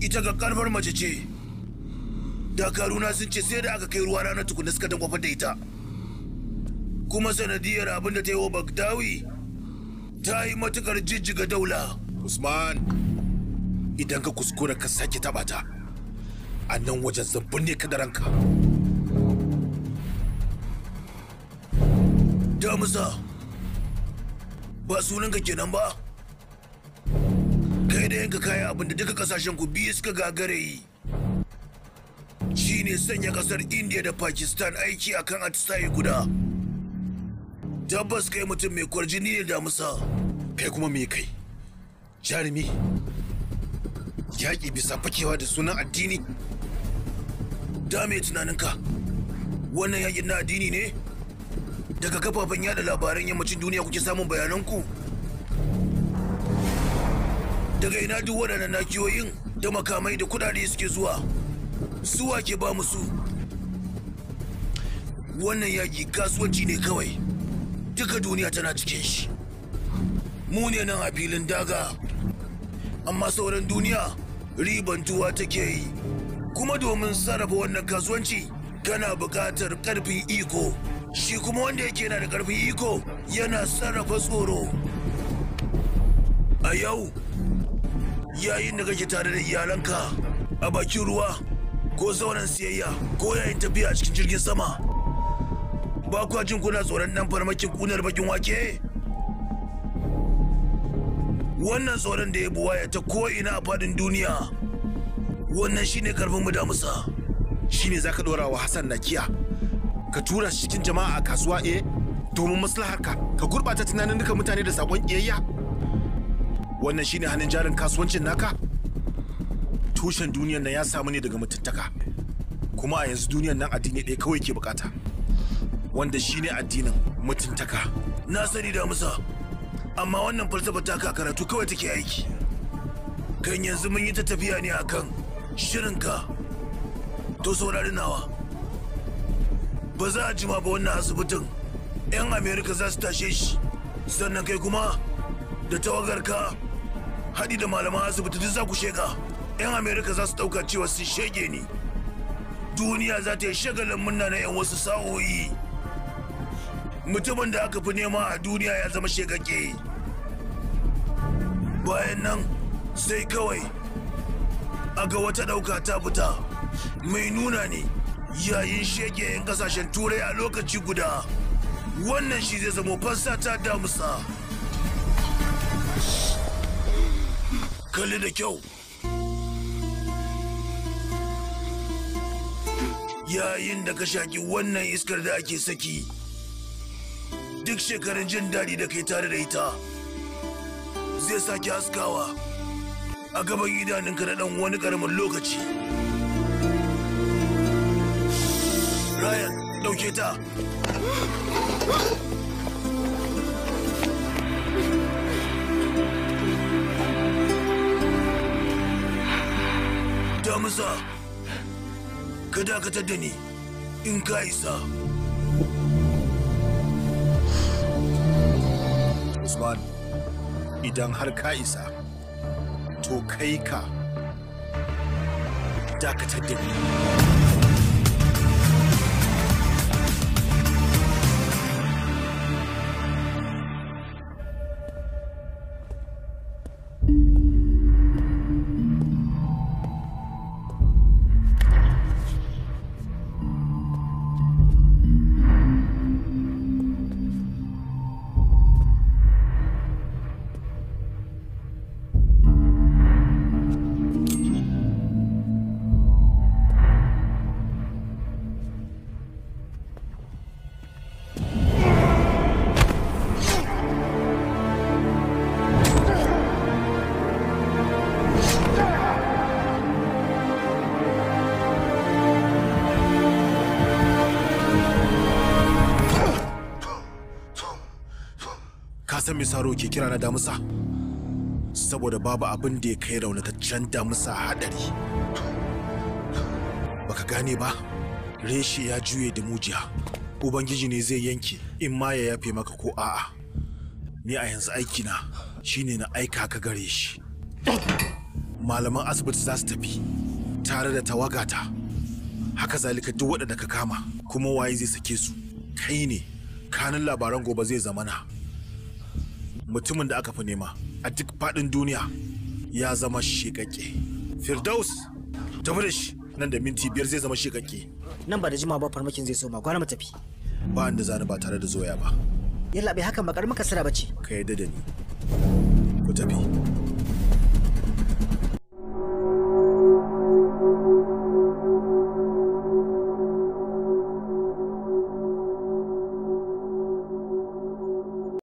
ita ga karfar mace ce. Dakaruna sun ce sai da aka kai ruwa ranar tukuna suka tankwafar da ita. Kuma sanadiyar abin da ta yi wa Bagdawi ta yi matukar jijjiga daula. Usman, idan ka kuskura ka sake taba ta, a nan wajen zabbin ne ka da ranka. Damisa, ba sunanka kenan ba? Kai da yanka kayan abin da duka kasashen ku biyu suka gagare yi. Shi ne sanya kasar India da Pakistan aiki akan atisaye guda. Tabbas kai mutum mai kwarjini ne Damisa. Kai kuma me kai? Jarumi? Yaƙi bisa fakewa da sunan addini? Da me tunaninka? Wannan yaƙin na addini ne? Daga kafafen yada labaran yammacin duniya kuke samun bayananku? Daga ina duk waɗannan nakiyoyin da makamai da kuɗaɗe suke zuwa? Suwa ke ba musu? Wannan yaƙi kasuwanci ne kawai. Duka duniya tana cikin shi. Mu ne nan a filin daga. Amma sauran duniya ribantuwa take yi. Kuma domin sarrafa wannan kasuwanci kana buƙatar ƙarfin iko. Shi kuma wanda yake yana da ƙarfin iko yana sarrafa tsoro. A yau, yayin da kake tare da iyalanka a bakin ruwa ko zauren siyayya ko yayin tafiya a cikin jirgin sama, ba kwa jin kuna tsoron ɗan farmakin ƙunar bakin wake? Wannan tsoron da ya buwaya ta ko'ina a fadin duniya, wannan shine karfin mu Damisa. Shine zaka ɗora wa Hassan nakiya, ka tura shi cikin jama'a a kasuwa domin maslaharka, ka gurɓata tunanin duka mutane da sakon ƙiyayya. Wannan shine hannun jarin kasuwancin naka? Tushen duniyar nan ya samu ne daga mutuntaka, kuma a yanzu duniyar nan addini ɗaya kawai ke bukata, wanda shine addinin mutuntaka. Na sani Damisa, amma wannan falsafa ta ka karatu kawai take aiki. Kan yanzu mun yi ta tafiya ne akan shirinka, to saurari nawa. Ba za a jima ba wannan asibitin 'yan Amerika za su tashe shi, sannan kai kuma da tawagarka haɗi da malaman asibiti duk za ku shega. 'Yan Amerika za su ɗauka cewa sun shege ni. Duniya za ta yi shagalin murna na 'yan wasu sa'o'i. Mutumin da aka fi nema a duniya ya zama shegake. Bayan nan sai kawai a ga wata ɗauka ta fita mai nuna ne yayin shege 'yan kasashen turai a lokaci guda. Wannan shi zai zama fansa ta Damisa. Kalli da kyau. Yayin da ka shaki wannan iskar da ake saki, duk shekarun jin daɗi da kai tare da ita zai sake haskawa a gaban idanunka na ɗan wani ƙaramin lokaci. Ryan, ɗauke ta. Damisa, ka dakatar da ni in ka isa. Usman, idan har ka isa, to kai ka dakatar da ni. san me saro ke kira na Damisa? Saboda babu abin da ya kai raunataccen Damisa hadari. Baka gane ba? Reshe ya juye da mujiya. Ubangiji ne zai yanke in ma ya yafe maka ko a'a. Ni a yanzu aikina shine na aika ka gare shi. malaman asibiti za su tafi tare da tawagata. Haka zalika duk waɗanda ka kama, kuma waye zai sake su? Kai ne. Kanin labaran gobe zai zamana mutumin da aka fi nema a duk faɗin duniya ya zama shekakke. Firdaus, tafi da shi, nan da minti 5 zai zama shekakke. Nan ba da jima ba farmakin zai soma, gwara mu tafi. Ba inda zani ba tare da zoya ba. Yalla bai hakan ba karamin kasara bace. Ka yadda da ni. Ku tafi.